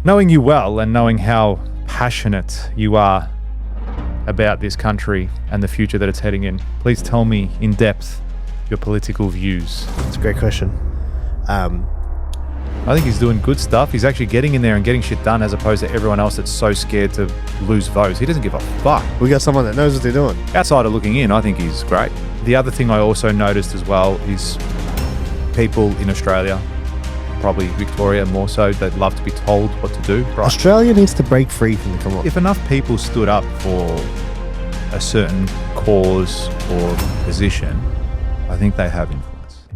Knowing you well and knowing how passionate you are about this country and the future that it's heading in, please tell me in depth your political views. That's a great question. I think he's doing good stuff. He's actually getting in there and getting shit done as opposed to everyone else that's so scared to lose votes. He doesn't give a fuck. We got someone that knows what they're doing. Outside of looking in, I think he's great. The other thing I also noticed as well is people in Australia, probably Victoria more so, they'd love to be told what to do. Right? Australia needs to break free from the Commonwealth. If enough people stood up for a certain cause or position, I think they have influence.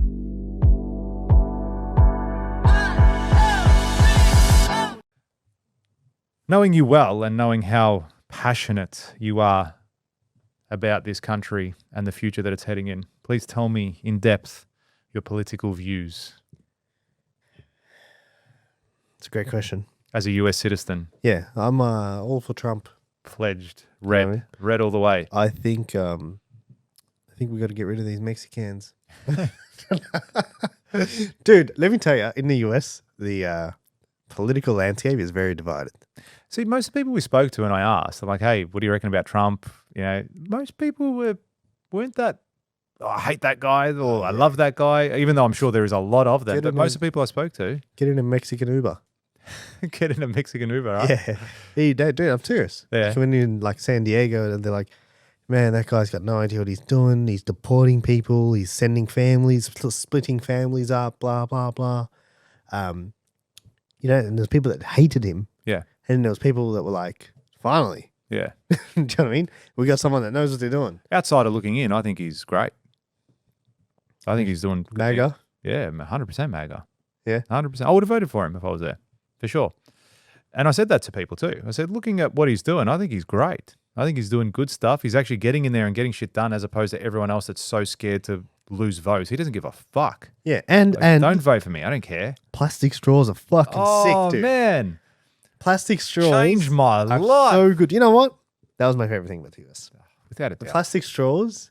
Knowing you well and knowing how passionate you are about this country and the future that it's heading in, please tell me in depth your political views. It's a great question. As a US citizen, Yeah, I'm all for Trump. pledged, red all the way. I think we got to get rid of these Mexicans. Dude, let me tell you, in the US, the political landscape is very divided. See, most people we spoke to and I asked, I'm like, hey, what do you reckon about Trump? You know, most people weren't that, oh, I hate that guy or I love that guy, even though I'm sure there is a lot of them. But most of the people I spoke to Get in a Mexican Uber. get in a Mexican Uber, right? Yeah. Dude, I'm serious. Yeah. Like when you're in like San Diego and they're like, man, that guy's got no idea what he's doing. He's deporting people. He's sending families, splitting families up, blah, blah, blah. You know, and there's people that hated him. Yeah. And there was people that were like, finally. Yeah. Do you know what I mean? We got someone that knows what they're doing. Outside of looking in, I think he's great. I think he's doing good MAGA? things. Yeah, 100% MAGA. Yeah. 100%. I would have voted for him if I was there, for sure. And I said that to people too. I said, looking at what he's doing, I think he's great. I think he's doing good stuff. He's actually getting in there and getting shit done as opposed to everyone else that's so scared to lose votes. He doesn't give a fuck. Yeah. And Don't vote for me. I don't care. plastic straws are fucking sick, dude. Oh, man. Plastic straws Changed my are life. so good. You know what? That was my favorite thing about the US. Without a The doubt. plastic straws,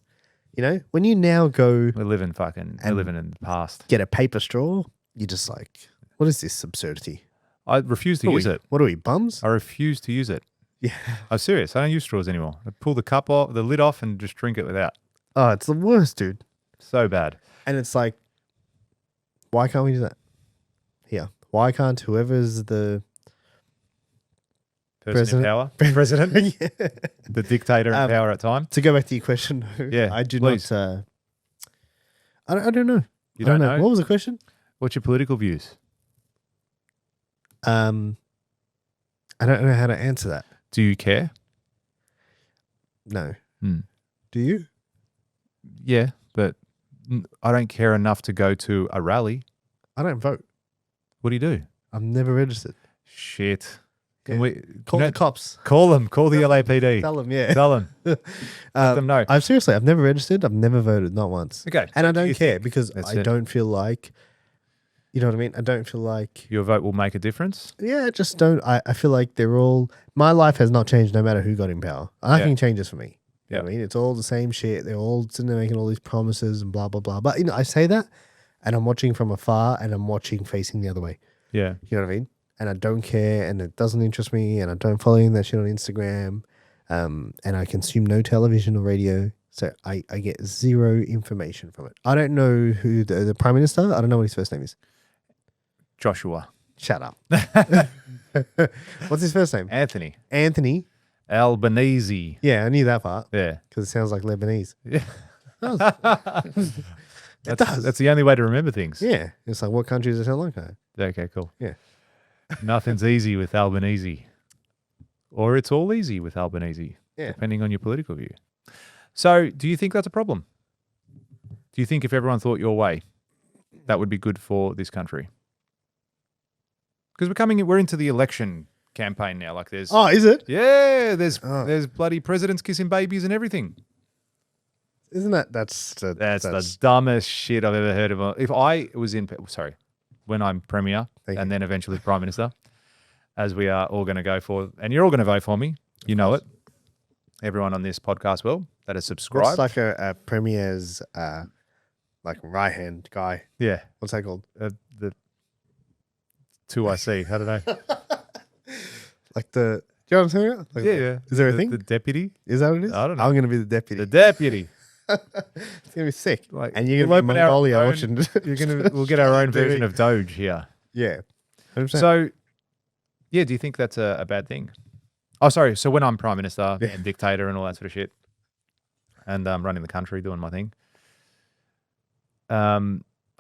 you know, when you now go We're living in the past. get a paper straw, you're just like, what is this absurdity? I refuse to use it. What are we, bums? I refuse to use it. Yeah. I'm serious. I don't use straws anymore. I pull the cup off, the lid off, and just drink it without. Oh, it's the worst, dude. So bad. And it's like, why can't we do that? Here. Why can't whoever's the Person in power. President. Yeah. The dictator in power at time. To go back to your question, Yeah, I do please. not. I don't know. You don't know? What was the question? What's your political views? I don't know how to answer that. Do you care? No. Hmm. Do you? Yeah, but I don't care enough to go to a rally. I don't vote. What do you do? I'm never registered. Shit. Can Yeah. we Call the cops. Call them. Call the LAPD. Tell them, yeah. Tell them. Let them know. I've never registered. I've never voted, not once. Okay. And I Do you don't care think- because That's I it. don't feel like, you know what I mean? I don't feel like, Your vote will make a difference. yeah, I just don't. I feel like they're all, my life has not changed no matter who got in power. Nothing changes for me. You know what I mean? It's all the same shit. They're all sitting there making all these promises and blah, blah, blah. But, you know, I say that and I'm watching from afar and I'm watching facing the other way. Yeah. You know what I mean? And I don't care and it doesn't interest me and I don't follow that shit on Instagram. And I consume no television or radio. So I get zero information from it. I don't know who the Prime Minister, I don't know what his first name is. Joshua. Shut up. What's his first name? Anthony. Anthony. Albanese. Yeah, I knew that part Yeah. because it sounds like Lebanese. Yeah. It does. That's the only way to remember things. Yeah. It's like, what country does it sound like? Okay, cool. Yeah. Nothing's easy with Albanese. Or it's all easy with Albanese, Yeah. depending on your political view. So do you think that's a problem? Do you think if everyone thought your way, that would be good for this country? Because we're into the election campaign now. Like there's Oh, is it? there's bloody presidents kissing babies and everything. Isn't that's the dumbest shit I've ever heard of. If I was when I'm premier Thank and you. then eventually prime minister, as we are all going to go for, and you're all going to vote for me, you know it. Everyone on this podcast will that has subscribed. What's like a premier's like right hand guy? Yeah, What's that called? the 2IC. I don't know. Like the, do you know what I'm saying? About? Like, Yeah. Is there a The thing? deputy? Is that what it is? I don't know. I'm going to be the deputy. The deputy. It's going to be sick. Like, And you're we'll going to be open our Mongolia own- watching. We'll get our own TV. version of Doge here. Yeah. 100%. So, yeah, do you think that's a bad thing? Oh, sorry. So when I'm prime minister Yeah. and dictator and all that sort of shit, and running the country, doing my thing, I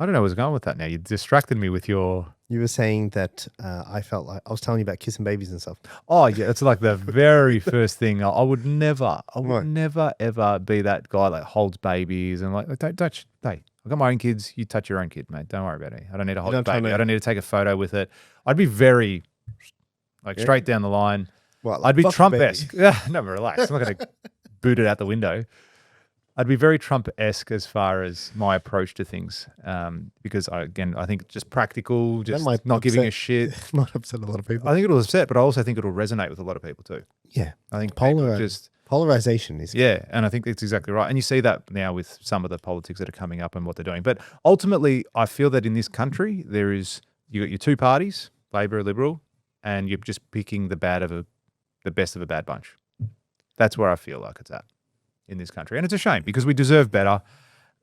don't know where I was going with that now. You distracted me with your... You were saying that I felt like I was telling you about kissing babies and stuff. Oh, yeah. It's like the very first thing. I would never Right. ever be that guy that holds babies and like, don't touch, hey, I've got my own kids. You touch your own kid, mate. Don't worry about it. I don't need to hold a baby. I don't need to take a photo with it. I'd be very, like, straight down the line. What, like I'd be fuck the Trump-esque. Yeah, no, relax. I'm not going to boot it out the window. I'd be very Trump-esque as far as my approach to things, because I think just practical, just might not giving a upset- shit. It might upset a lot of people. I think it'll upset, but I also think it'll resonate with a lot of people too. Yeah. I think people just Polarization is yeah, and I think that's exactly right. And you see that now with some of the politics that are coming up and what they're doing. But ultimately, I feel that in this country, you got your two parties, Labor or Liberal, and you're just picking the best of a bad bunch. That's where I feel like it's at in this country. And it's a shame because we deserve better.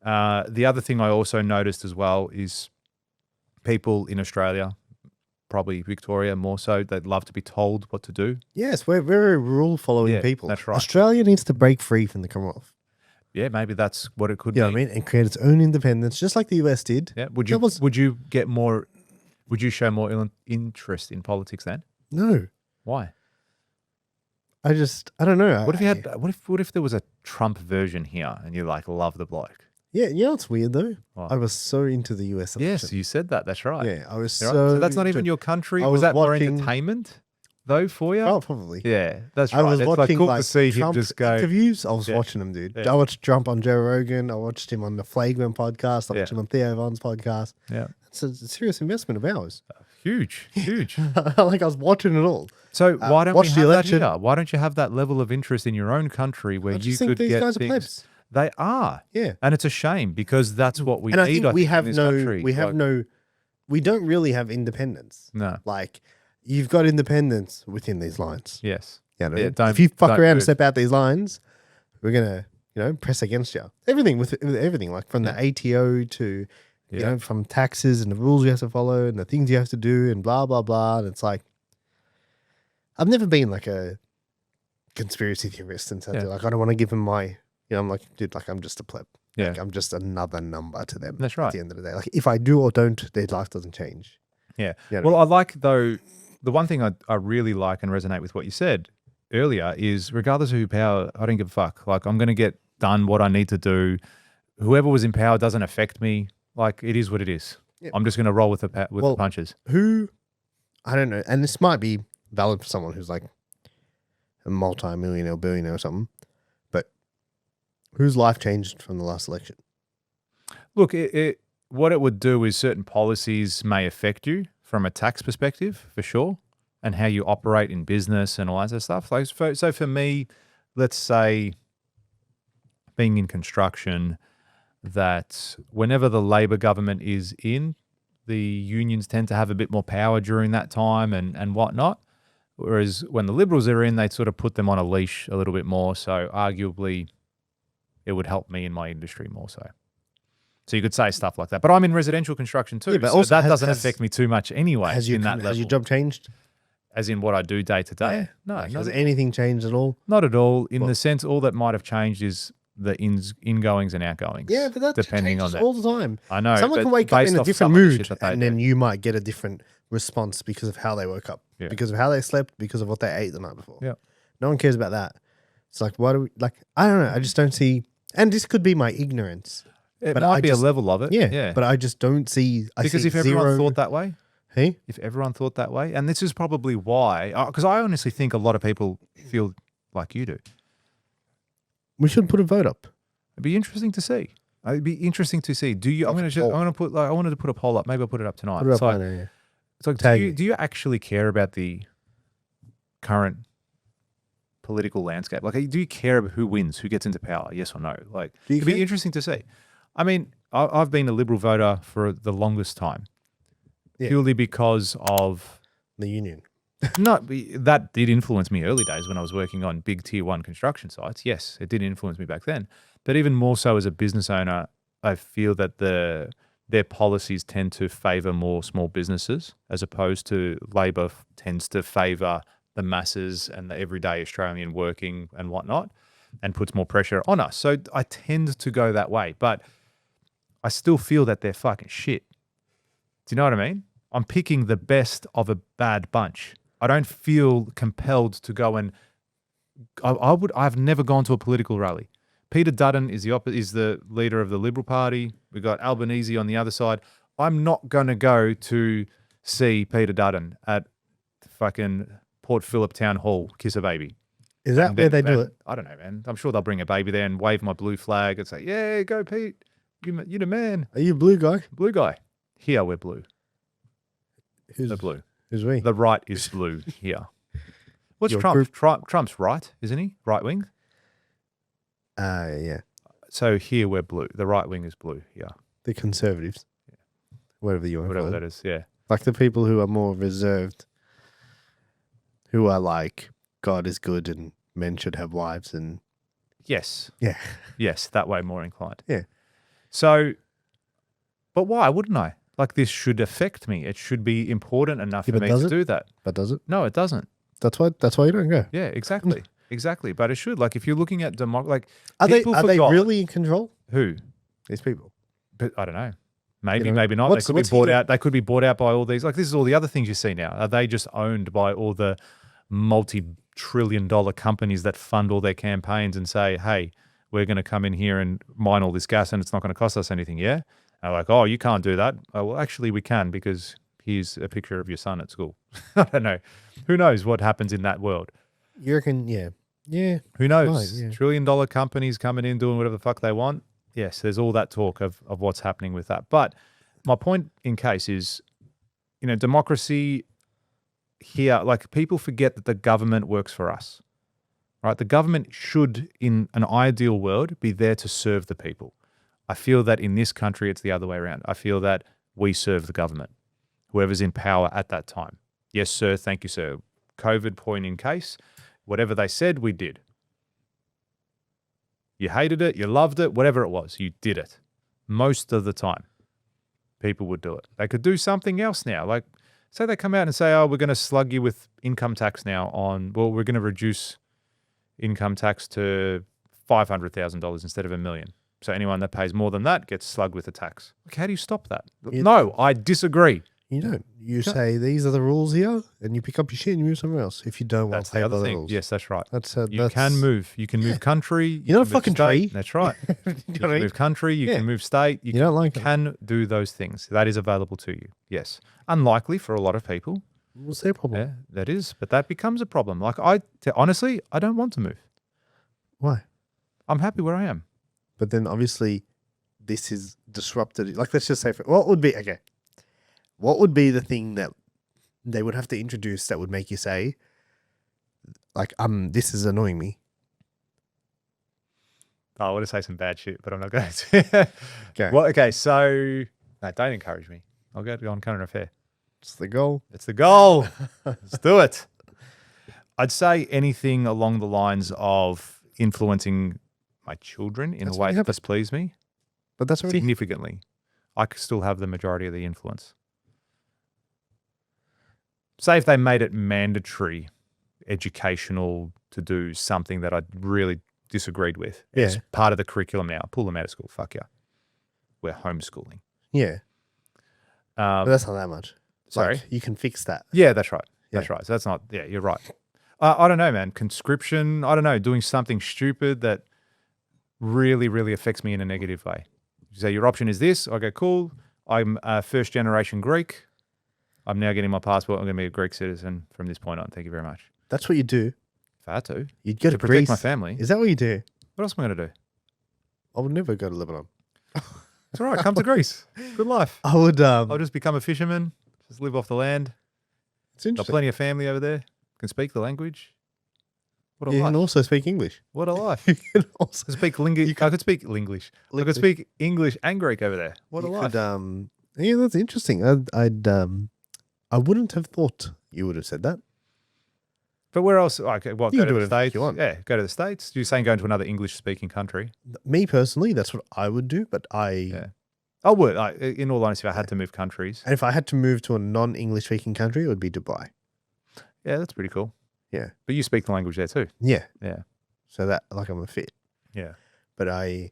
The other thing I also noticed as well is people in Australia, probably Victoria more so, they'd love to be told what to do. Yes, we're very rule-following Yeah, people. that's right. Australia needs to break free from the Commonwealth. Yeah, maybe that's what it could You know be. what I mean? And create its own independence, just like the US did. Yeah. Would you show more interest in politics then? No. Why? I don't know. What if you had? What if there was a Trump version here, and you like love the bloke? Yeah, you know what's weird though? What? I was so into the US election. Yes, you said that. That's right. Yeah, I was You're so... right. So that's not even your country. I Was was that more watching- entertainment though for you? Oh, probably. Yeah, that's I right. was It's watching like cool to see him Trump's just go. interviews. I was Yeah. watching them, dude. Yeah. I watched Trump on Joe Rogan. I watched him on the Flagrant podcast. I Yeah. watched him on Theo Von's podcast. Yeah, It's a serious investment of ours. huge. Like I was watching it all. So why don't we watch have the that election. here? Why don't you have that level of interest in your own country where I you just think could these get guys are things? plebs. They are. Yeah. And it's a shame because that's what we And I need. think we have in this no, country. we don't really have independence. No. Like you've got independence within these lines. Yes. Yeah, Yeah, if don't- you fuck don't around do and it. step out these lines, we're gonna, press against you. Everything with everything, like from the ATO to, Yeah. from taxes and the rules you have to follow and the things you have to do and blah blah blah. And it's like, I've never been like a conspiracy theorist and said Yeah. like I don't want to give them my, I'm like, dude, like I'm just a pleb. Yeah. Like, I'm just another number to them. That's At right. the end of the day, like if I do or don't, their life doesn't change. Yeah. You know? Well, I like though the one thing I really like and resonate with what you said earlier is regardless of who power, I don't give a fuck. Like I'm going to get done what I need to do. Whoever was in power doesn't affect me. Like it is what it is. Yeah. I'm just going to roll with the punches. Who, I don't know, and this might be valid for someone who's like a multi-millionaire, billionaire or something, but whose life changed from the last election? Look, what it would do is certain policies may affect you from a tax perspective for sure, and how you operate in business and all that sort of stuff. Like, so for me, let's say being in construction, that whenever the Labor government is in, the unions tend to have a bit more power during that time and whatnot. Whereas when the Liberals are in, they sort of put them on a leash a little bit more. So arguably, it would help me in my industry more so. So you could say stuff like that. But I'm in residential construction too, but so also that doesn't affect me too much anyway Has in that level. your job changed? As in what I do day to day? No, Like, not has at anything changed at all? not at all. In the sense, all that might have changed is the ingoings and outgoings. Yeah, but that depending on changes that. all the time. I know. Someone but can wake up based in a off different some of the mood, shit that they and do. then you might get a different response because of how they woke up, Yeah. because of how they slept, because of what they ate the night before. Yeah. No one cares about that. It's like, why do we, like, I don't know. I just don't see, and this could be my ignorance. It but might I be just- a level of it. Yeah. But I just don't see, because see if everyone zero, thought that way, hey? if everyone thought that way, and this is probably why, because I honestly think a lot of people feel like you do. We should put a vote up. It'd be interesting to see. It'd be interesting to see. Do you? I'm going to put. Like, I wanted to put a poll up. Maybe I'll put it up tonight. Put it up It's like, right now, yeah. it's like, Tag me. do you actually care about the current political landscape? Like, do you care about who wins, who gets into power? Yes or no? Like, Do you it'd be care? interesting to see. I mean, I've been a Liberal voter for the longest time, Yeah. purely because of The union. That did influence me early days when I was working on big tier 1 construction sites. Yes, it did influence me back then. But even more so as a business owner, I feel that their policies tend to favour more small businesses as opposed to Labor tends to favour the masses and the everyday Australian working and whatnot and puts more pressure on us. So I tend to go that way. But I still feel that they're fucking shit. Do you know what I mean? I'm picking the best of a bad bunch. I don't feel compelled to go and I've never gone to a political rally. Peter Dutton is the leader of the Liberal Party. We've got Albanese on the other side. I'm not going to go to see Peter Dutton at fucking Port Phillip Town Hall kiss a baby. Is that where they do it? I don't know, man. I'm sure they'll bring a baby there and wave my blue flag and say, yeah, go Pete. You're the man. Are you a blue guy? Blue guy. Here we're blue. Who's the blue? Who's we? The right is blue here. What's Your Trump? Trump's right, isn't he? Right wing? Yeah. So here we're blue. The right wing is blue here. The conservatives. Yeah. Whatever you want to call Whatever it. that is, yeah. Like the people who are more reserved, who are like, God is good and men should have wives and... Yes. Yeah. Yes, that way more inclined. Yeah. So, but why wouldn't I? Like this should affect me. It should be important enough for me to do that. But does it? No, it doesn't. That's why you don't go. Yeah, exactly. Exactly. But it should. Like if you're looking at like are they really in control? Who? These people. But I don't know. Maybe, maybe not. They could be bought out. They could be bought out by all these. Like this is all the other things you see now. Are they just owned by all the multi-trillion-dollar companies that fund all their campaigns and say, hey, we're going to come in here and mine all this gas and it's not going to cost us anything, yeah? And like, oh, you can't do that. Oh, well, actually, we can because here's a picture of your son at school. I don't know. Who knows what happens in that world? You reckon, yeah. Yeah. Who knows? Right, yeah. Trillion-dollar companies coming in doing whatever the fuck they want. Yes, there's all that talk of what's happening with that. But my point in case is, democracy here, like people forget that the government works for us, right? The government should, in an ideal world, be there to serve the people. I feel that in this country, it's the other way around. I feel that we serve the government, whoever's in power at that time. Yes, sir. Thank you, sir. COVID point in case, whatever they said, we did. You hated it, you loved it, whatever it was, you did it. Most of the time, people would do it. They could do something else now. Like, say they come out and say, oh, we're going to slug you with income tax now we're going to reduce income tax to $500,000 instead of $1 million. So anyone that pays more than that gets slugged with a tax. Like, how do you stop that? No, I disagree. You don't. You say these are the rules here, and you pick up your shit and you move somewhere else. If you don't want to pay by the rules. Yes, that's right. You can move. You can move country. You're not a fucking tree. That's right. You can move country. You can move state. You can do those things. That is available to you. Yes. Unlikely for a lot of people. What's their problem? Yeah, that is. But that becomes a problem. Like honestly, I don't want to move. Why? I'm happy where I am. But then obviously this is disrupted. Like, let's just say, what would be the thing that they would have to introduce that would make you say, like, this is annoying me? Oh, I want to say some bad shit, but I'm not going to. Okay. Well, okay, so no, don't encourage me. I'll go on current affair. It's the goal. It's the goal. Let's do it. I'd say anything along the lines of influencing my children in a way that displeases me. But that's already significantly. I could still have the majority of the influence. Say if they made it mandatory, educational to do something that I really disagreed with. Yeah. It's part of the curriculum now. Pull them out of school. Fuck yeah. We're homeschooling. Yeah. But that's not that much. Sorry? Like, you can fix that. Yeah, that's right. Yeah. That's right. So that's not, yeah, you're right. I don't know, man. Conscription, I don't know, doing something stupid that really, really affects me in a negative way. You say your option is this. I go, cool. I'm a first generation Greek. I'm now getting my passport. I'm going to be a Greek citizen from this point on. Thank you very much. That's what you do. If I had to. You'd go to protect Greece. my family. Is that what you do? What else am I going to do? I would never go to Lebanon. It's all right. Come to Greece. Good life. I would. I'll just become a fisherman. Just live off the land. It's interesting. Got plenty of family over there. Can speak the language. What a life. You can also speak English. What a life. You can also speak English. I could speak English. I could speak English and Greek over there. What a life. Yeah, that's interesting. I wouldn't have thought you would have said that. But where else? Like, what? You Go can to do the it if States? you want. Yeah, go to the States. You're saying going to another English-speaking country? Me personally, that's what I would do. But Yeah. I would. Like, in all honesty, if I had to move countries. and if I had to move to a non-English speaking country, it would be Dubai. Yeah, that's pretty cool. Yeah. But you speak the language there too. Yeah. Yeah. So that like I'm a fit. Yeah. But And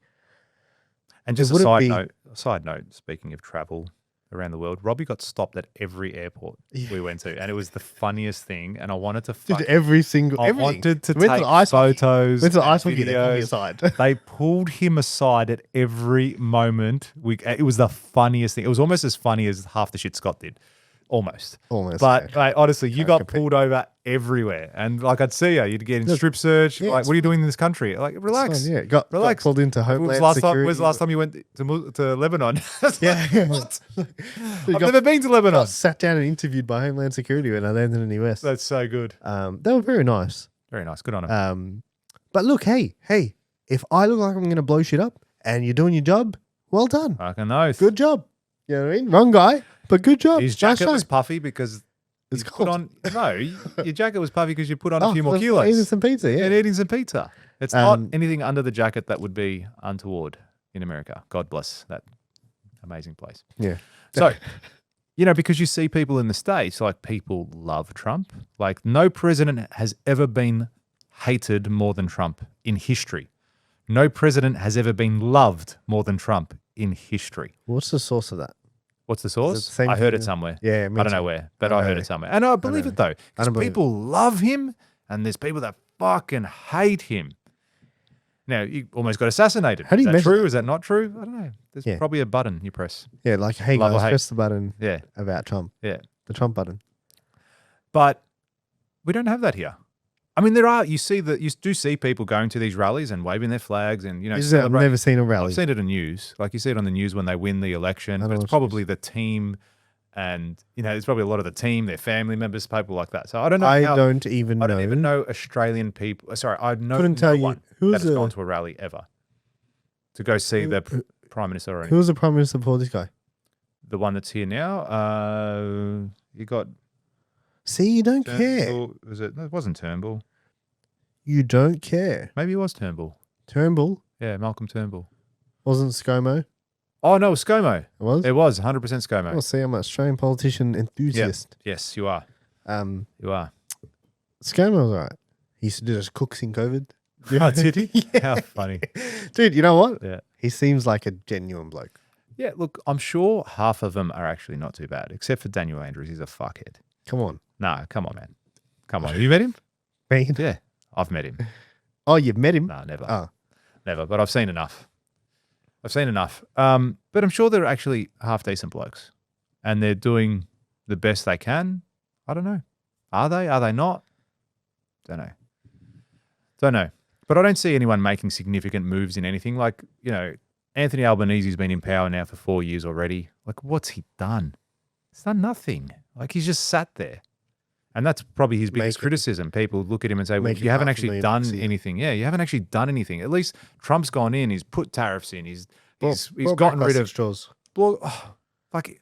It just a wouldn't side note, speaking of travel around the world, Robbie got stopped at every airport we went to. And it was the funniest thing. And I wanted to did every single I everything. wanted to Went to take the ice hockey. photos. Went to the and ice hockey. They pulled me videos. aside. They pulled him aside at every moment. It was the funniest thing. It was almost as funny as half the shit Scott did. Almost. Almost. But mate, honestly, you Can't got compare. pulled over everywhere. And like I'd see you, you'd get in Look, strip search. yeah, Like, what are you doing in this country? Like, relax. Yeah, got Relax. pulled into When's Homeland Security. the last time you went to Lebanon? Yeah. What? You I've got- never been to Lebanon. got sat down and interviewed by Homeland Security when I landed in the US. That's so good. They were very nice. Very nice. Good on him. But look, hey, if I look like I'm going to blow shit up and you're doing your job, well done. Fucking oath. Good job. You know what I mean? Wrong guy, but good job. His Nice jacket was try. puffy because It's you put cold. on. No, your jacket was puffy because you put on a few more for kilos. Eating some pizza, yeah. And eating some pizza. It's not Um, anything under the jacket that would be untoward in America. God bless that amazing place. Yeah. So, because you see people in the States, like people love Trump. Like no president has ever been hated more than Trump in history. No president has ever been loved more than Trump in history. What's the source of that? What's the Is it source? the same I heard thing? it somewhere. Yeah, me I don't know too. where, but I I know. heard it somewhere. And I believe know. it though. I Because don't believe people love him and there's people that fucking hate him. Now, you almost got assassinated. How do you Is that measure true? that? Is that not true? I don't know. There's Yeah. probably a button you press. Yeah, like, hey Love or guys, hate. press the button Yeah, about Trump. yeah. The Trump button. But we don't have that here. I mean, you do see people going to these rallies and waving their flags and, I've celebrating. never seen a I've rally. seen it in news. Like you see it on the news when they win the election. I But don't it's watch probably the team and, it's probably a lot of the team, their family members, people like that. So I don't know. I don't even I know. don't even know Australian people. Sorry, I Couldn't tell you one who's that has the- gone to a rally ever to go see the Prime Minister or Who anything. was the Prime Minister before this guy? The one that's here now. You got See, you don't care. Turnbull. Was it? No, it wasn't Turnbull. You don't care. Maybe it was Turnbull. Turnbull Yeah, Malcolm Turnbull. wasn't ScoMo. Oh, no, it was ScoMo. It was? It was 100% ScoMo. Well, see, I'm an Australian politician enthusiast. Yes, you are. You are. ScoMo was all right. He used to do those cooks in COVID. Oh, did he? Yeah. How funny. Dude, you know what? Yeah. He seems like a genuine bloke. Yeah, look, I'm sure half of them are actually not too bad, except for Daniel Andrews. He's a fuckhead. Come on. No, come on, man. Come on. Have you met him? Man. Yeah, I've met him. Oh, you've met him? No, never. Oh. Never, but I've seen enough. But I'm sure they're actually half decent blokes and they're doing the best they can. I don't know. Are they? Are they not? Don't know. But I don't see anyone making significant moves in anything. Like, Anthony Albanese's been in power now for 4 years already. Like, what's he done? He's done nothing. Like, he's just sat there. And that's probably his biggest criticism. People look at him and say, well, Make you it haven't $500,000 actually a done year." anything. Yeah, you haven't actually done anything. At least Trump's gone in, he's put tariffs in, he's Brought gotten back rid plastic of straws. like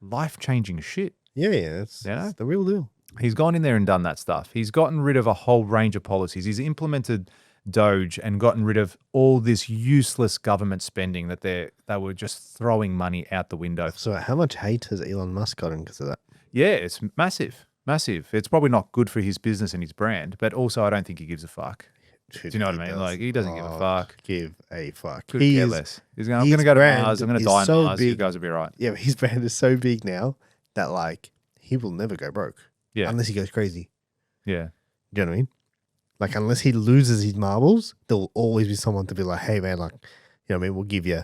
life-changing shit. Yeah, that's You know? the real deal. He's gone in there and done that stuff. He's gotten rid of a whole range of policies. He's implemented Doge and gotten rid of all this useless government spending that they were just throwing money out the window. So how much hate has Elon Musk gotten because of that? Yeah, it's massive. Massive. It's probably not good for his business and his brand, but also I don't think he gives a fuck. Do you know what I mean? Like, he doesn't give a fuck. Give a fuck. Could care less. He's going, I'm going to go to Mars. I'm going to die on so Mars. You big. guys will be right. Yeah, but his brand is so big now that like he will never go broke. Yeah. Unless he goes crazy. Yeah. Do you know what I mean? Like unless he loses his marbles, there'll always be someone to be like, hey man, like, you know what I mean? We'll give you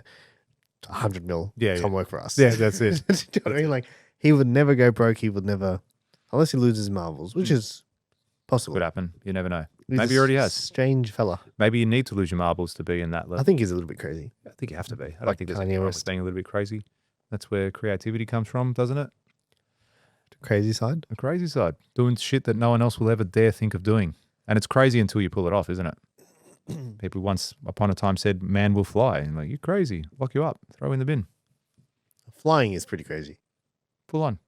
100 mil. Yeah, Come yeah. work for us. Yeah, that's it. Do you know what I mean? Like he would never go broke. He would never, unless he loses his marbles, which is possible. Could happen. You never know. He's Maybe he a already has. Strange fella. Maybe you need to lose your marbles to be in that level. I think he's a little bit crazy. I think you have to be. I don't Like think there's Kanye anything wrong with West. being a little bit crazy. That's where creativity comes from, doesn't it? Crazy side. The crazy side. Doing shit that no one else will ever dare think of doing. And it's crazy until you pull it off, isn't it? People once upon a time said, man will fly. And like, you're crazy. Lock you up. Throw in the bin. Flying is pretty crazy. Full on.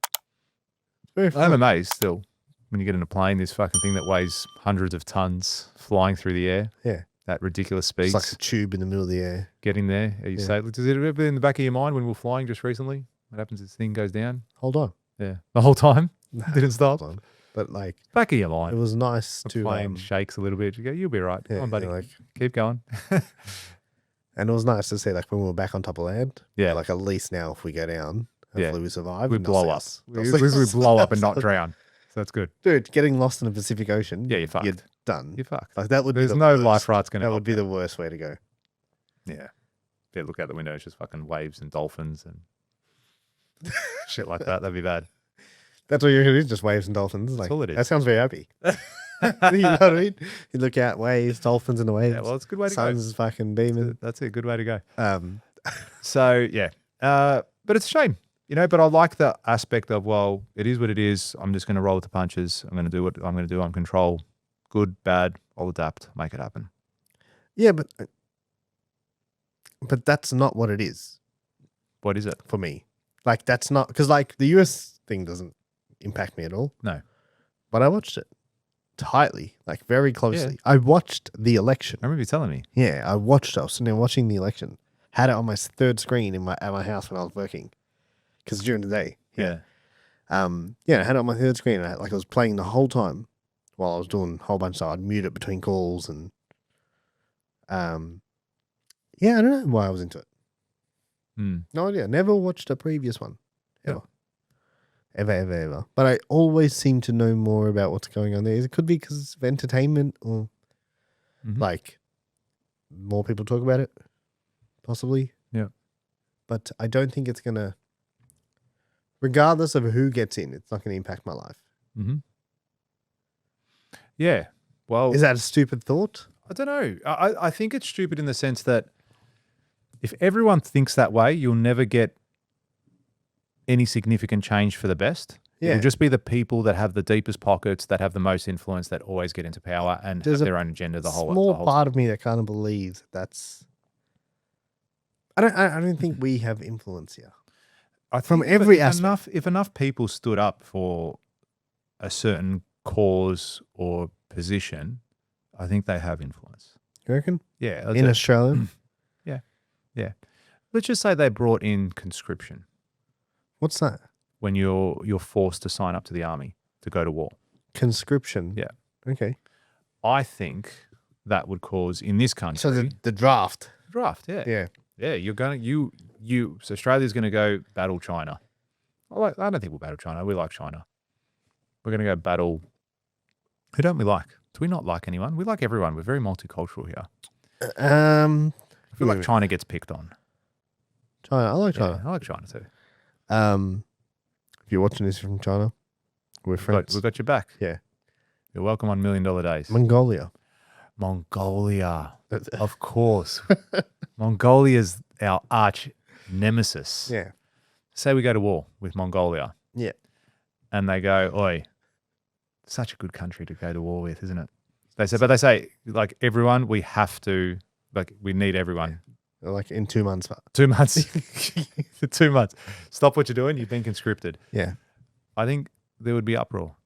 Very I'm fun. amazed still. when you get in a plane, this fucking thing that weighs hundreds of tons flying through the air. Yeah. That ridiculous speed. It's like a tube in the middle of the air. Getting there. Are you safe? Does it ever in the back of your mind when we were flying just recently? What happens if this thing goes down? Hold on. Yeah. The whole time? Didn't stop? Hold on. But like, Back of your mind. it was nice The to plane shakes a little bit. You go, you'll be right. yeah, Come on, buddy. like, Keep going. and it was nice to see like when we were back on top of land. Yeah. Like at least now if we go down, hopefully we survive. We and they'll blow see up. us. We They'll see us. blow up and not drown. So that's good. Dude, getting lost in the Pacific Ocean. Yeah, you're fucked. You're done. You're fucked. Like that would There's be the no worst. life raft's going to That would be the worst way to go. Yeah. Yeah, look out the window. It's just fucking waves and dolphins and shit like that. That'd be bad. That's what you're gonna do, just waves and dolphins. Like, all it is. That sounds very happy. You know what I mean? You look out, waves, dolphins in the waves. Yeah, well, it's a good way to go. Sun's fucking beaming. That's a good way to go. So Yeah. But it's a shame, but I like the aspect of, well, it is what it is. I'm just going to roll with the punches. I'm going to do what I'm going to do. I'm control. Good, bad, I'll adapt, make it happen. yeah, but that's not what it is What is it? for me. Like that's not because like the US thing doesn't impact me at all. No. But I watched it tightly, like very closely. I watched the election. I remember you telling me. Yeah, I watched. I was sitting there watching the election. Had it on my third screen at my house when I was working, because during the day. Yeah. I had it on my third screen. And I was playing the whole time while I was doing a whole bunch of stuff. I'd mute it between calls and, I don't know why I was into it. No idea. Never watched a previous one ever. Ever. But I always seem to know more about what's going on there. It could be because of entertainment or like more people talk about it, possibly. Yeah. But I don't think it's going to, regardless of who gets in, it's not going to impact my life. Mm-hmm. Yeah. Well, is that a stupid thought? I don't know. I think it's stupid in the sense that if everyone thinks that way, you'll never get any significant change for the best. Yeah. It'll just be the people that have the deepest pockets, that have the most influence, that always get into power and have their own agenda the whole small the whole part of me that kind of believes that's. I don't think we have influence here. From every aspect. If enough people stood up for a certain cause or position, I think they have influence. You reckon? Yeah. In Australia? Yeah. Let's just say they brought in conscription. What's that? When you're forced to sign up to the army to go to war. Conscription? Yeah. Okay. I think that would cause in this country. So the draft. Draft, yeah. Yeah. Yeah, you're going to, so Australia's going to go battle China. I don't think we'll battle China. We like China. We're going to go battle, who don't we like? Do we not like anyone? We like everyone. We're very multicultural here. I feel like China gets picked on. China. I like China. Yeah, I like China too. If you're watching this from China, we're friends. We've got your back. Yeah. You're welcome on $1 Million Days. Mongolia. Of course. Mongolia's our arch nemesis. Yeah. Say we go to war with Mongolia. Yeah. And they go, oi, such a good country to go to war with, isn't it? They say, like, everyone, we have to, like, we need everyone. Yeah. Like in 2 months. 2 months. 2 months. Stop what you're doing. You've been conscripted. Yeah. I think there would be uproar.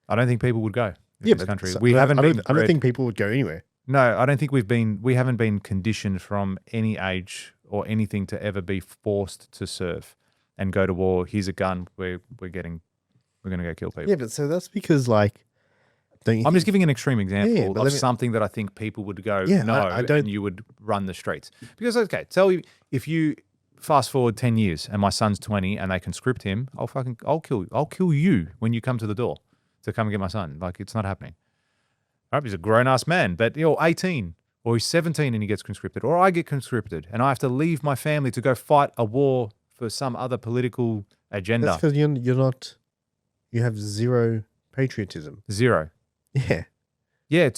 I don't think people would go in this country. I don't think people would go anywhere. No, I don't think we haven't been conditioned from any age or anything to ever be forced to serve and go to war. Here's a gun. We're going to go kill people. Yeah, but so that's because I'm just giving an extreme example of something that I think people would go, Yeah, no, I don't- and you would run the streets. Because, okay, tell you, if you fast forward 10 years and my son's 20 and they conscript him, I'll kill you when you come to the door to come and get my son. Like, it's not happening. All right, he's a grown-ass man, but you're 18 or he's 17 and he gets conscripted, or I get conscripted and I have to leave my family to go fight a war for some other political agenda. That's because you're not, you have zero patriotism. Zero. Yeah. Yeah,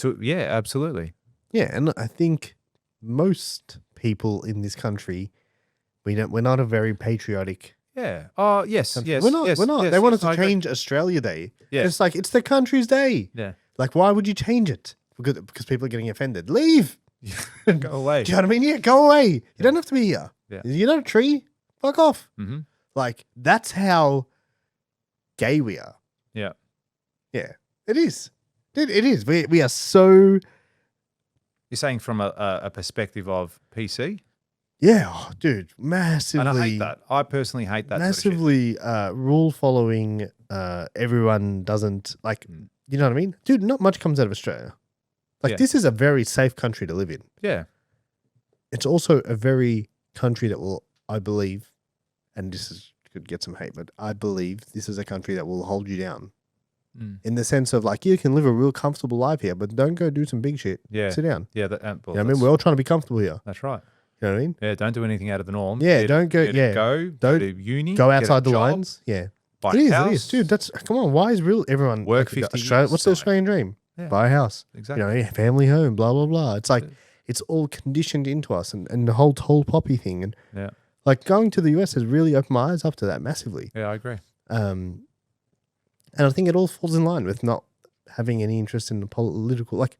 absolutely. Yeah, and I think most people in this country, we're not a very patriotic. Yeah. Oh, yes, country. yes. We're not. Yes, we're not. yes, they want yes, us I to agree. change Australia Day. Yeah. It's like it's the country's day. Yeah. Like, why would you change it? Because people are getting offended. Leave. Go away. Do you know what I mean? Yeah, go away. You don't have to be here. Yeah. You're not a tree. Fuck off. Mm-hmm. Like, that's how gay we are. Yeah. Yeah. It is. Dude, it is. We are so... You're saying from a perspective of PC? Yeah, oh, dude, massively... And I hate that. I personally hate that massively rule following. Everyone doesn't... Like, you know what I mean? Dude, not much comes out of Australia. Like, this is a very safe country to live in. Yeah. It's also a very country that will, I believe, and could get some hate, but I believe this is a country that will hold you down. In the sense of like, you can live a real comfortable life here, but don't go do some big shit. Yeah. Sit down. Yeah. You know what I mean? We're all trying to be comfortable here. That's right. You know what I mean? Yeah. Don't do anything out of the norm. Yeah. Don't go. Go to uni. Go outside the lines. Yeah. Buy It a house. is. Dude, come on. Why is everyone work like, 50 Australia? years? What's the Australian dream? Yeah. Buy a house. Exactly. You know, family home, blah, blah, blah. It's like, it's all conditioned into us and the whole tall poppy thing. And like going to the US has really opened my eyes up to that massively. Yeah, I agree. And I think it all falls in line with not having any interest in the political. Like,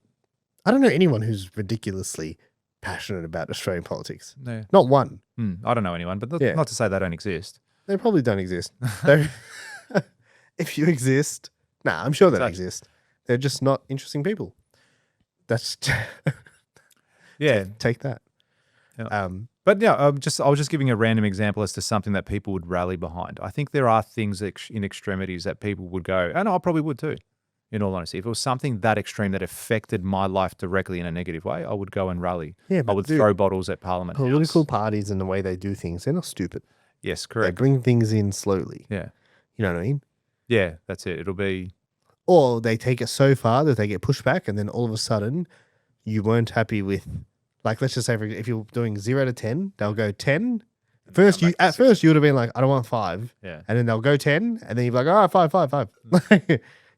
I don't know anyone who's ridiculously passionate about Australian politics. No. Not one. I don't know anyone, but not to say they don't exist. They probably don't exist. If you exist, I'm sure they don't exist. They're just not interesting people. That's take that. Yeah. But yeah, I was just giving a random example as to something that people would rally behind. I think there are things in extremities that people would go, and I probably would too, in all honesty. If it was something that extreme that affected my life directly in a negative way, I would go and rally. Yeah, I would throw bottles at Parliament House. Political parties and the way they do things, they're not stupid. Yes, correct. They bring things in slowly. Yeah. You know what I mean? Yeah, that's it. It'll be... Or they take it so far that they get pushed back and then all of a sudden you weren't happy with... Like, let's just say, if you're doing 0 to 10, they'll go 10. At first, you would have been like, I don't want 5. Yeah. And then they'll go 10, and then you're like, all right, 5. You know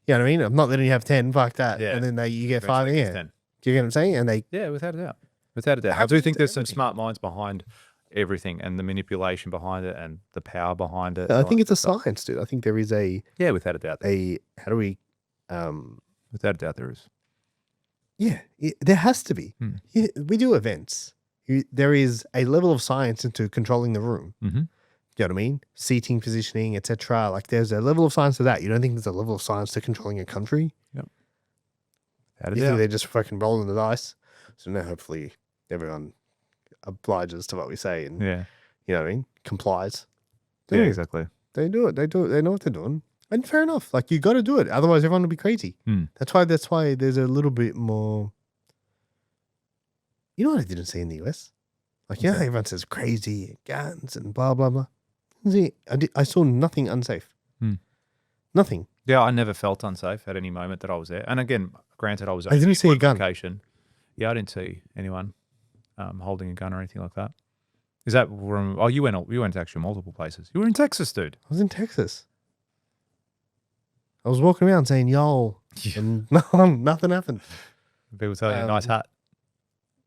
what I mean? I'm not letting you have 10, fuck that. Yeah. And then you get 5, yeah. 10. Do you get what I'm saying? And yeah, without a doubt. Without a doubt. I do think there's some smart minds behind everything and the manipulation behind it and the power behind it. I think it's a science, dude. I think there is Yeah, without a doubt. How do we... Without a doubt there is. Yeah, there has to be. Yeah, we do events. There is a level of science into controlling the room. Mm-hmm. You know what I mean? Seating, positioning, etc. Like there's a level of science to that. You don't think there's a level of science to controlling a country? Yep. You think they're just fucking rolling the dice? So now hopefully everyone obliges to what we say and, you know what I mean? Complies. Yeah, exactly. They do it. They know what they're doing. And fair enough. Like you got to do it. Otherwise everyone will be crazy. That's why there's a little bit more. You know what I didn't see in the US? Like, you know how everyone says crazy, guns and blah, blah, blah. See, I saw nothing unsafe. Nothing. Yeah, I never felt unsafe at any moment that I was there. And again, granted, I didn't see a gun. Vacation. Yeah, I didn't see anyone holding a gun or anything like that. Is that from, you went to actually multiple places. You were in Texas, dude. I was in Texas. I was walking around saying, yo, and nothing happened. People tell you, nice hat.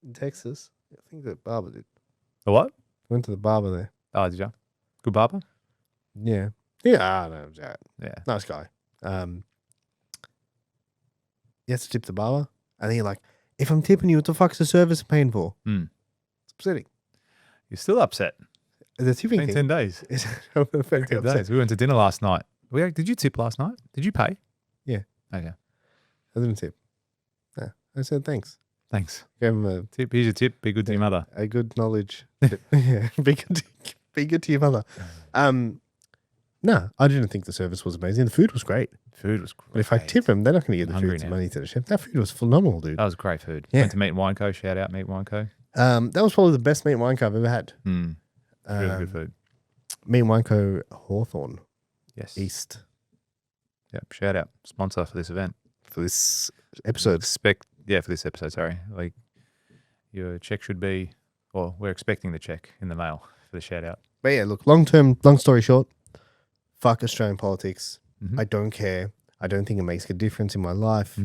In Texas, I think the barber did. The what? Went to the barber there. Oh, did you? Good barber? Yeah. Yeah, I know. Yeah. Nice guy. You have to tip the barber. And then you're like, if I'm tipping you, what the fuck's the service I'm paying for? It's upsetting. You're still upset. The tipping it's thing. been 10 days. It's 10 days. We went to dinner last night. Did you tip last night? Did you pay? Yeah. Okay. I didn't tip. Yeah. I said thanks. Thanks. Gave him a tip. Here's your tip. Be good to your mother. A good knowledge. Yeah. Be good to your mother. No, I didn't think the service was amazing. The food was great. Food was great. But if I tip them, they're not going to give the food money to the chef. That food was phenomenal, dude. That was great food. Yeah. Went to Meat and Wine Co. Shout out Meat and Wine Co. That was probably the best Meat and Wine Co I've ever had. Really good food. Meat and Wine Co. Hawthorne. Yes. East. Yep. Shout out. Sponsor for this event. For this episode. For this episode, sorry. Like, your check should be, or we're expecting the check in the mail for the shout out. But yeah, look, long story short, fuck Australian politics. I don't care. I don't think it makes a difference in my life.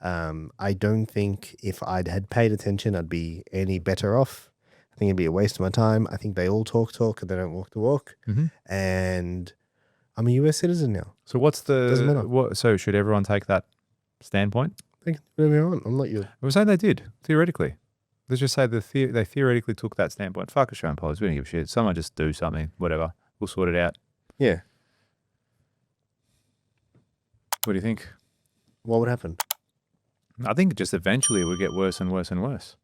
I don't think if I'd had paid attention, I'd be any better off. I think it'd be a waste of my time. I think they all talk and they don't walk the walk. And I'm a US citizen now. So what's Doesn't matter. So should everyone take that standpoint? They can do whatever they want. I'm not you. We're saying they did, theoretically. Let's just say they theoretically took that standpoint. Fuck Australian politics. We don't give a shit. Someone just do something. Whatever. We'll sort it out. Yeah. What do you think? What would happen? I think just eventually it would get worse and worse and worse.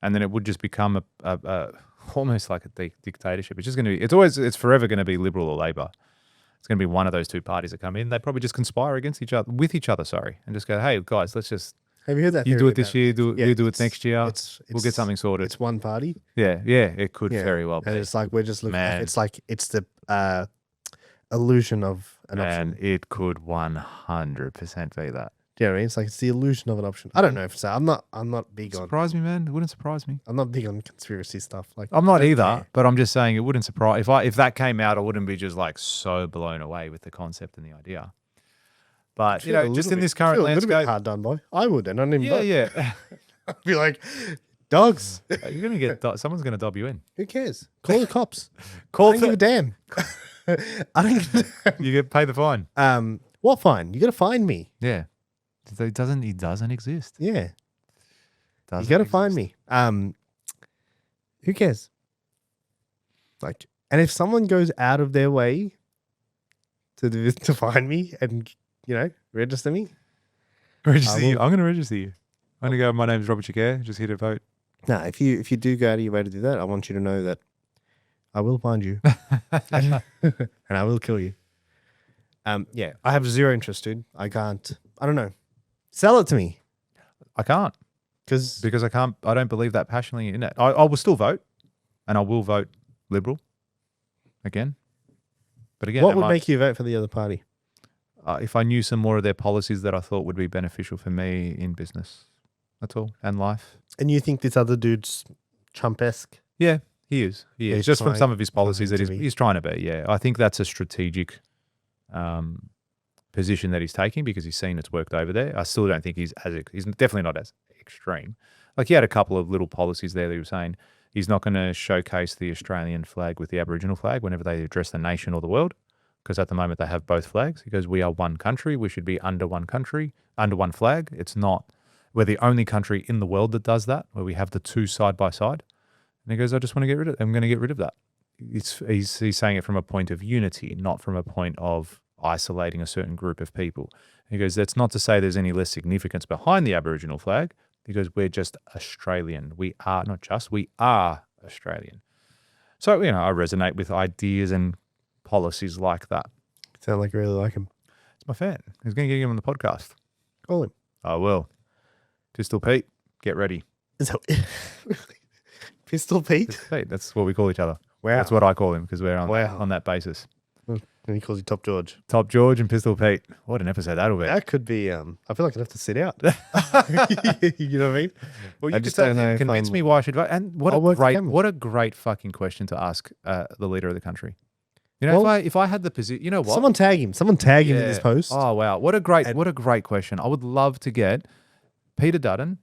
And then it would just become a almost like a dictatorship. It's just going to be, it's forever going to be Liberal or Labor. It's going to be one of those two parties that come in. They probably just conspire against each other, and just go, hey, guys, let's just, Have you heard that? you theory do it this about- year, Yeah, you do it next year. It's We'll get something sorted. It's one party. Yeah, it could very well be. And it's like we're just looking. Man. It's like it's the illusion of an option. And it could 100% be that. Do you know what I mean? It's like it's the illusion of an option. I don't know if so. I'm not big on. Surprise me, man. It wouldn't surprise me. I'm not big on conspiracy stuff. Like I'm not don't either, care. but I'm just saying it wouldn't surprise if that came out. I wouldn't be just like so blown away with the concept and the idea. But Feel a just little in bit- this current feel a little bit landscape, hard done by. I would, and I didn't even. yeah. I'd be like, dogs. You're gonna get someone's gonna dob you in. Who cares? Call the cops. Call I don't give a damn. I don't give a damn. You get paid the fine. What fine? You got to find me. Yeah, he doesn't exist. Yeah, Doesn't you got to find exist. me. Who cares? Like, and if someone goes out of their way to find me and register me, Register you. will. I'm gonna register you. I'm gonna go. My name's Robert Chicare. Just here to vote. no. If you do go out of your way to do that, I want you to know that I will find you and I will kill you. Yeah, I have zero interest, dude. I can't. I don't know. Sell it to me, I can't because because I can't. I don't believe that passionately in it. I will still vote, and I will vote Liberal again. But again, what would make you vote for the other party? if I knew some more of their policies that I thought would be beneficial for me in business, that's all, and life. And you think this other dude's Trump-esque? Yeah, he is. He is. He's Just from trying- some of his policies that trying to be. he's trying to be. Yeah, I think that's a strategic position that he's taking because he's seen it's worked over there. I still don't think he's definitely not as extreme. Like he had a couple of little policies there that he was saying he's not going to showcase the Australian flag with the Aboriginal flag whenever they address the nation or the world, because at the moment they have both flags. He goes, we are one country. We should be under one country, under one flag. It's not, we're the only country in the world that does that, where we have the two side by side. And he goes, I just want to get rid of it. I'm going to get rid of that. He's saying it from a point of unity, not from a point of isolating a certain group of people. He goes, that's not to say there's any less significance behind the Aboriginal flag. He goes, we're just Australian. We are not just, we are Australian. So, I resonate with ideas and policies like that. Sound like you really like him. It's my fan. He's going to get him on the podcast. Call him. I will. Pistol Pete, get ready. So, Pistol Pete? Pistol Pete, that's what we call each other. Wow. That's what I call him because we're Wow. on that basis. And he calls you Top George. Top George and Pistol Pete. What an episode that'll be. That could be, I feel like I'd have to sit out. You know what I mean? Well, I you just just don't know if convince I'm- me why I should vote. And I'll work the camera. what a great fucking question to ask the leader of the country. Well, if I had the position, you know what? Someone tag him. Someone tag him in this Yeah. post. Oh wow, what a great question. I would love to get Peter Dutton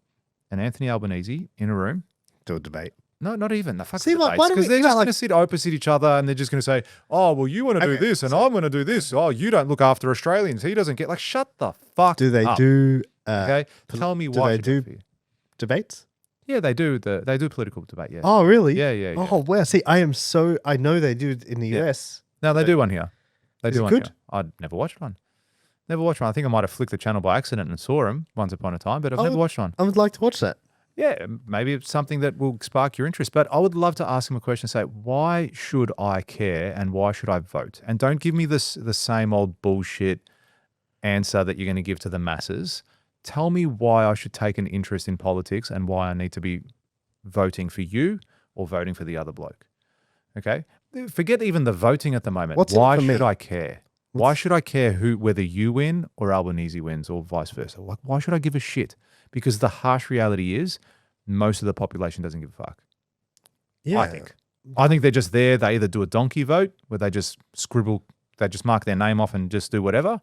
and Anthony Albanese in a room. Do a debate. No, not even the fucking See, why debates, don't because we- they're just like- going to sit opposite each other and they're just going to say, "Oh, well, you want to do Okay, this and I'm going to do this. Oh, you don't look after Australians. He doesn't get like shut the fuck." Do they up, do Okay, tell me do why. they I should vote do- for you. debates? Yeah, they do. They do political debate. Yeah. Oh, really? Yeah. Oh, wow. See, I know they do it in the Yeah. US. No, they do one here. They Is do it one good? here. I'd never watched one. Never watched one. I think I might have flicked the channel by accident and saw him once upon a time, but I've never watched one. I would like to watch that. Yeah, maybe it's something that will spark your interest. But I would love to ask him a question. Say, why should I care and why should I vote? And don't give me the same old bullshit answer that you're going to give to the masses. Tell me why I should take an interest in politics and why I need to be voting for you or voting for the other bloke. Okay? Forget even the voting at the moment. What's in it Why for me? should I care? Why should I care whether you win or Albanese wins or vice versa? Like, why should I give a shit? Because the harsh reality is most of the population doesn't give a fuck. Yeah. I think they're just there. They either do a donkey vote where they just they just mark their name off and just do whatever,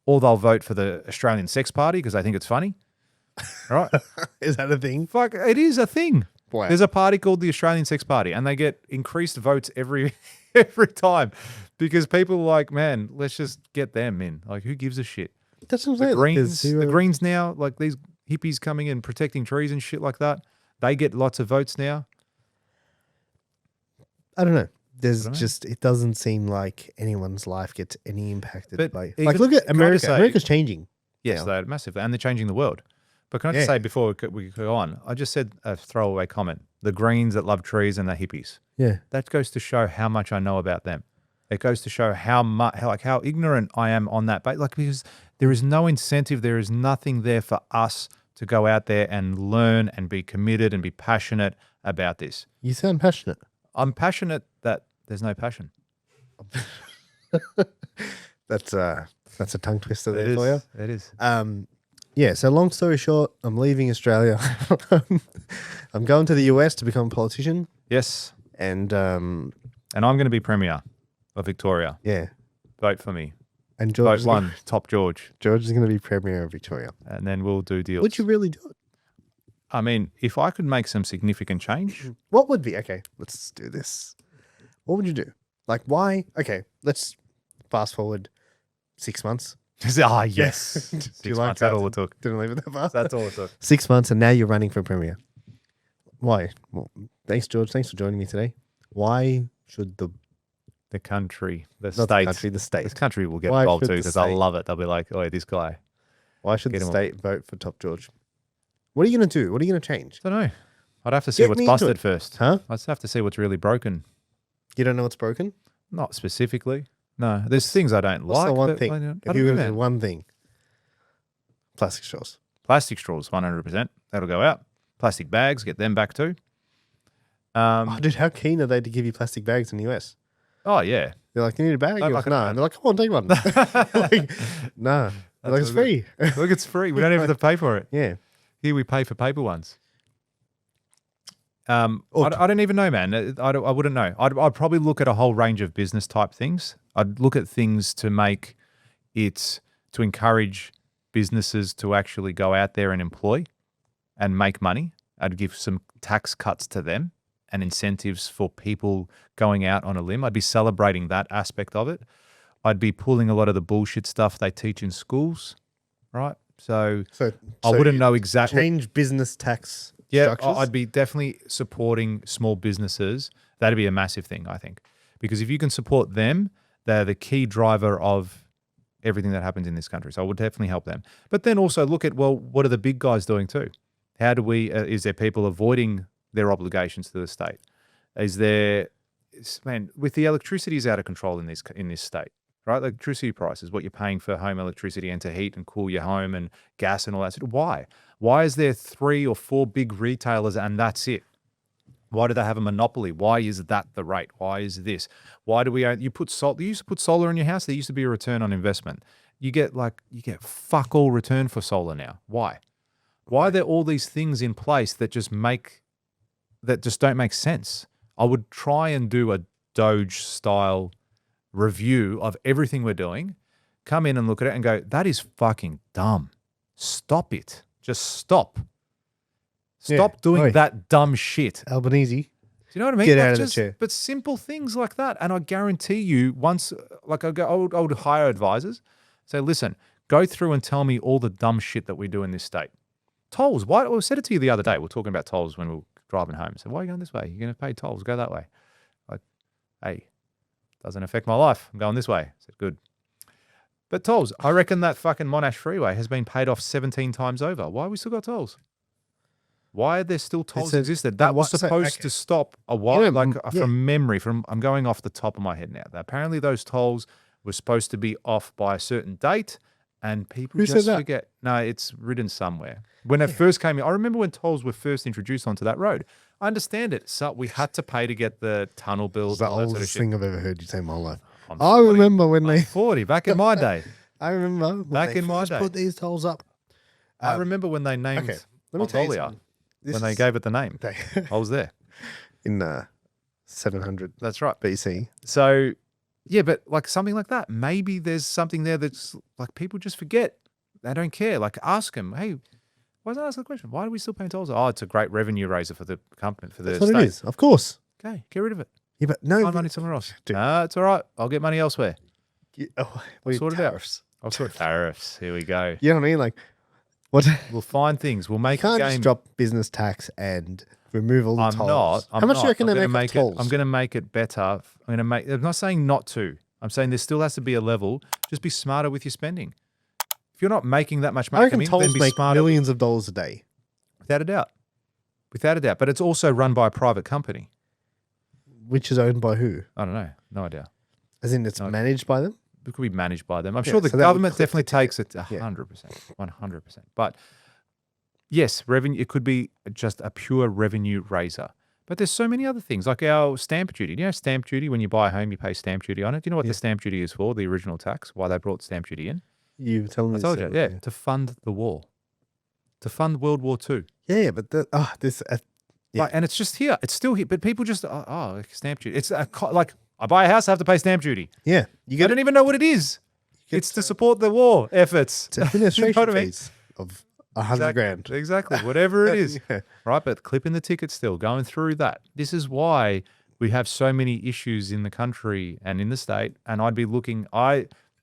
or they'll vote for the Australian Sex Party because they think it's funny. Right? Is that a thing? Fuck, it is a thing. Wow. There's a party called the Australian Sex Party, and they get increased votes every time because people are like, man, let's just get them in. Like, who gives a shit? That's what I'm The saying. Like, there's Greens, zero- the Greens now, like these hippies coming in protecting trees and shit like that, they get lots of votes now. I don't know. There's I don't know. just, it doesn't seem like anyone's life gets any impacted But by. you Like, could- look at can I America. just say- America's changing. Yes, they are massively, and they're changing the world. But can I just say before we go on, I just said a throwaway comment. The Greens that love trees and the hippies. Yeah. That goes to show how much I know about them. It goes to show how much, how ignorant I am on that. But because there is no incentive, there is nothing there for us to go out there and learn and be committed and be passionate about this. You sound passionate. I'm passionate that there's no passion. That's a tongue twister there for you. It is. Yeah, so long story short, I'm leaving Australia. I'm going to the US to become a politician. Yes. And I'm going to be Premier of Victoria. Yeah. Vote for me. And George Vote one, top George. George is going to be Premier of Victoria. And then we'll do deals. Would you really do it? I mean, if I could make some significant change. What would be, okay, let's do this. What would you do? Like, why? Okay, let's fast forward 6 months. Yes. Do you 6 like months, that? that's all it took. Didn't leave it that fast. That's all it took. 6 months, and now you're running for Premier. Why? Well, thanks, George. Thanks for joining me today. Why should the country, the not state, the country, the state? this country will get Why involved should too the because I state- love it. They'll be like, oh, this guy. Why should Get the him state vote for Top George? What are you going to do? What are you going to change? I don't know. I'd have to see Get what's me into busted it. first. Huh? I'd have to see what's really broken. You don't know what's broken? Not specifically. No, there's things I don't What's like. the one but thing? I If don't you know, were to man. do one thing, plastic straws. Plastic straws, 100%. That'll go out. Plastic bags, get them back too. Oh, dude, how keen are they to give you plastic bags in the US? Oh, yeah. They're like, you need a bag? Don't You're like like, it, no. man. And they're like, come on, take one. Like, nah. They're like, it's all free. Look, it's free. We don't even have to pay for it. Yeah. Here we pay for paper ones. I Or- don't even know, man. I wouldn't know. I'd probably look at a whole range of business type things. I'd look at things to make it, to encourage businesses to actually go out there and employ and make money. I'd give some tax cuts to them and incentives for people going out on a limb. I'd be celebrating that aspect of it. I'd be pulling a lot of the bullshit stuff they teach in schools, right? So I wouldn't you know exactly. change business tax Yeah, structures? I'd be definitely supporting small businesses. That'd be a massive thing, I think. Because if you can support them, they're the key driver of everything that happens in this country. So I would definitely help them. But then also look at, well, what are the big guys doing too? How do we, is there people avoiding their obligations to the state? Is there, man, with the electricity is out of control in this state, right? The electricity prices, what you're paying for home electricity and to heat and cool your home and gas and all that stuff. Why? Why is there 3 or 4 big retailers and that's it? Why do they have a monopoly? Why is that the rate? Why is this? Why do we own, you used to put solar in your house. There used to be a return on investment. You get fuck all return for solar now. Why? Why are there all these things in place that just don't make sense? I would try and do a Doge style review of everything we're doing, come in and look at it and go, that is fucking dumb. Stop it. Just stop. Stop doing Oi. that dumb shit. Albanese. Do you know what I mean? Get Like out of the just- chair. But simple things like that. And I guarantee you, once, like I would hire advisors, say, listen, go through and tell me all the dumb shit that we do in this state. Tolls. Why? I said it to you the other day. We were talking about tolls when we were driving home. I said, why are you going this way? You're going to pay tolls. Go that way. Like, hey, doesn't affect my life. I'm going this way. I said, good. But tolls, I reckon that fucking Monash Freeway has been paid off 17 times over. Why have we still got tolls? Why are there still tolls existed? That was supposed to stop a while, from memory. I'm going off the top of my head now. Apparently, those tolls were supposed to be off by a certain date, and people Who just said that? forget. No, it's written somewhere. When it first came in, I remember when tolls were first introduced onto that road. I understand it. So we had to pay to get the tunnel bills. It's the and all that oldest sort of shit. thing I've ever heard you say in my life. I'm I remember when they. 40 back in my day. I remember when Back they in my first day. put these tolls up. I remember when they named Okay, let me tell you Mongolia, something. This when they is- gave it the name. I was there. in 700 That's right. BC. So, yeah, but like something like that, maybe there's something there that's like people just forget. They don't care. Like ask them, hey, why don't I ask the question? Why are we still paying tolls? Oh, it's a great revenue raiser for the company, for the That's what state. it is. Of course. Okay, get rid of it. Yeah, but no. Find money somewhere else. Dude. Nah, it's all right. I'll get money elsewhere. Sort it out. I'll sort tariffs. Here we go. You know what I mean? Like, what? We'll find things. We'll make You can't a just game. drop business tax and remove all the I'm tolls. not. How much do you reckon I'm they gonna make it. tolls? I'm going to make it better. I'm not saying not to. I'm saying there still has to be a level. Just be smarter with your spending. If you're not making that much I money reckon coming in, then tolls be make smarter. millions of dollars a day. Without a doubt. Without a doubt. But it's also run by a private company. Which is owned by who? I don't know. No idea. As in it's managed by them? It could be managed by them. I'm Yeah, sure the so that would government clip the definitely takes ticket. it Yeah. 100%. 100%. But yes, revenue, it could be just a pure revenue raiser. But there's so many other things, like our stamp duty. Do you know stamp duty? When you buy a home, you pay stamp duty on it. Do you know what the stamp duty is for, the original tax, why they brought stamp duty in? You tell me. I told you, to fund the war. To fund World War II. Yeah, but this. Yeah. Like, and it's just here. It's still here. But people just, stamp duty. It's like, I buy a house, I have to pay stamp duty. Yeah, you I get don't even know what it is. It's to support the war efforts. It's administration You know what I mean? fees of $100,000. Exactly. Whatever it is. Yeah. Right. But clipping the ticket still, going through that. This is why we have so many issues in the country and in the state. And I'd be looking,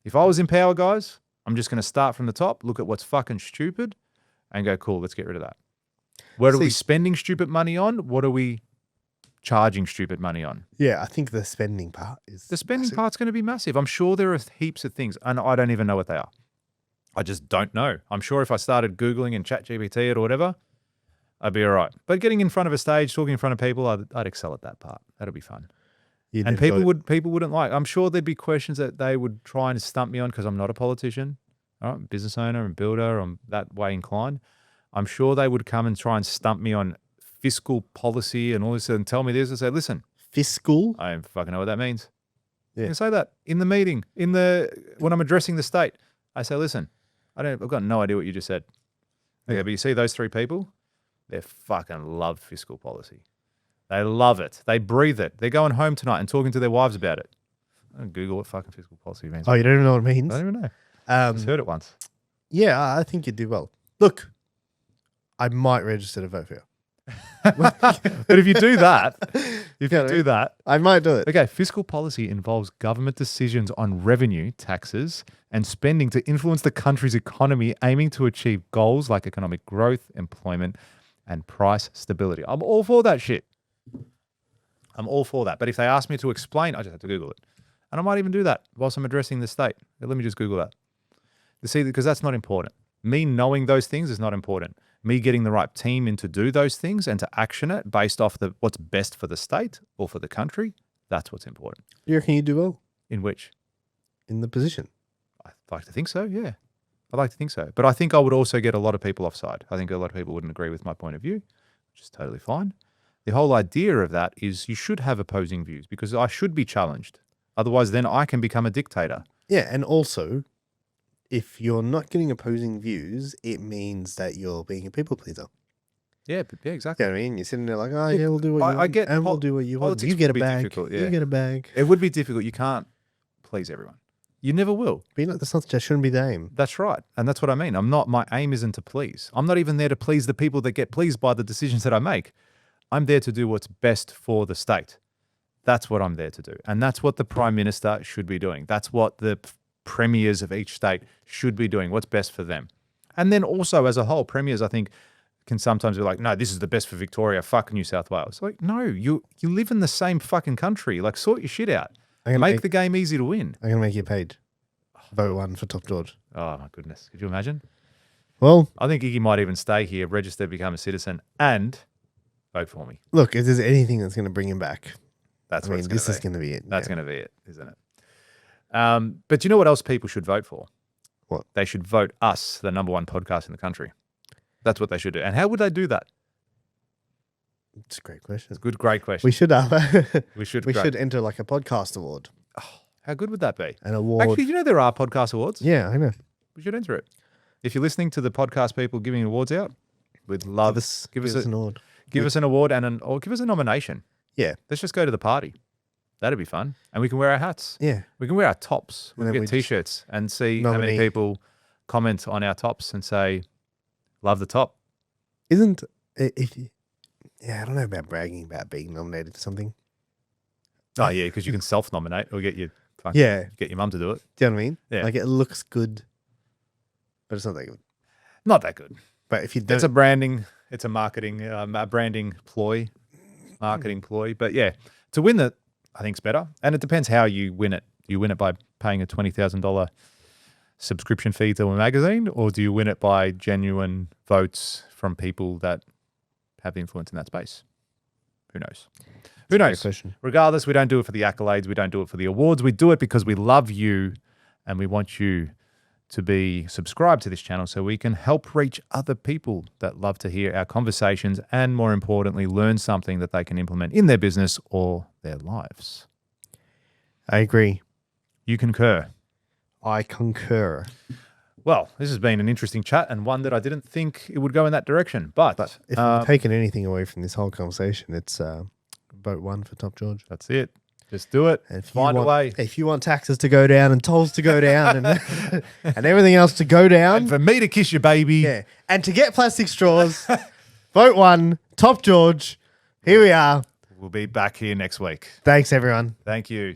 if I was in power, guys, I'm just going to start from the top, look at what's fucking stupid and go, cool, let's get rid of that. What are we spending stupid money on? What are we charging stupid money on? Yeah, I think the spending part is The spending massive. part's going to be massive. I'm sure there are heaps of things, and I don't even know what they are. I just don't know. I'm sure if I started Googling and ChatGPT it or whatever, I'd be all right. But getting in front of a stage, talking in front of people, I'd excel at that part. That'll be fun. You'd And enjoy people wouldn't like. I'm sure there'd be questions that they would try and stump me on because I'm not a politician. All right, I'm a business owner and builder. I'm that way inclined. I'm sure they would come and try and stump me on fiscal policy and all this and tell me this and say, listen, fiscal. I don't fucking know what that means. Yeah. You can say that in the meeting, when I'm addressing the state. I say, listen, I've got no idea what you just said. Okay, but you see those three people? They fucking love fiscal policy. They love it. They breathe it. They're going home tonight and talking to their wives about it. I don't Google what fucking fiscal policy means. Oh, you don't even know what it means? I don't even know. I just heard it once. Yeah, I think you'd do well. Look, I might register to vote for you. But if you do that, I might do it. Okay, fiscal policy involves government decisions on revenue, taxes, and spending to influence the country's economy, aiming to achieve goals like economic growth, employment, and price stability. I'm all for that shit. I'm all for that. But if they ask me to explain, I just have to Google it. And I might even do that whilst I'm addressing the state. Let me just Google that. You see, because that's not important. Me knowing those things is not important. Me getting the right team in to do those things and to action it based off what's best for the state or for the country, that's what's important. You reckon you do well In which? in the position? I'd like to think so, yeah. I'd like to think so. But I think I would also get a lot of people offside. I think a lot of people wouldn't agree with my point of view, which is totally fine. The whole idea of that is you should have opposing views because I should be challenged. Otherwise, then I can become a dictator. Yeah, and also, if you're not getting opposing views, it means that you're being a people pleaser. Yeah, exactly. You know what I mean? You're sitting there like, oh, yeah, we'll do what you want. I get and we'll do what you want. politics You get a would be bag. difficult, yeah. You get a bag. It would be difficult. You can't please everyone. You never will. But that shouldn't be the aim. That's right. And that's what I mean. My aim isn't to please. I'm not even there to please the people that get pleased by the decisions that I make. I'm there to do what's best for the state. That's what I'm there to do. And that's what the Prime Minister should be doing. That's what the premiers of each state should be doing, what's best for them. And then also as a whole, premiers, I think, can sometimes be like, no, this is the best for Victoria, fuck New South Wales. Like, no, you live in the same fucking country. Like, sort your shit out. Make the game easy to win. I'm going to make you paid. Vote 1 for Top George. Oh, my goodness. Could you imagine? Well, I think Iggy might even stay here, register, become a citizen, and vote for me. look, if there's anything that's going to bring him back, That's what it's this gonna is going to be it. That's going to be it, isn't it? But you know what else people should vote for? What? They should vote us, the number one podcast in the country. That's what they should do. And how would they do that? It's a great question. It's a great question. We should We should enter like a podcast award. How good would that be? An award. Actually, you know there are podcast awards? Yeah, I know. We should enter it. If you're listening to the podcast people giving awards out, we'd love Give us an award. Give us an award or give us a nomination. Yeah. Let's just go to the party. That'd be fun. And we can wear our hats. Yeah. We can wear our tops. We And can then get we just T-shirts and see how many nominate. people comment on our tops and say, love the top. Isn't if you, yeah, I don't know about bragging about being nominated for something. Oh, yeah, because you can self-nominate or get your mum to do it. Do you know what I mean? Yeah. Like it looks good, but it's not that good. Not that good. But if you don't, It's a branding, it's a marketing, a branding ploy, marketing ploy. But yeah, to win it, I think it's better. And it depends how you win it. You win it by paying a $20,000 subscription fee to a magazine, or do you win it by genuine votes from people that have influence in that space? Who knows? Who knows? Question. Regardless, we don't do it for the accolades. We don't do it for the awards. We do it because we love you and we want you to be subscribed to this channel so we can help reach other people that love to hear our conversations and, more importantly, learn something that they can implement in their business or their lives. I agree. You concur? I concur. Well, this has been an interesting chat and one that I didn't think it would go in that direction. But If we've taken anything away from this whole conversation, it's vote 1 for Top George. that's it. Just do it. And if you Find a want- way. If you want taxes to go down and tolls to go down and, and everything else to go down, And for me to kiss your baby. yeah, and to get plastic straws, vote 1, Top George. Here we are. We'll be back here next week. Thanks, everyone. Thank you.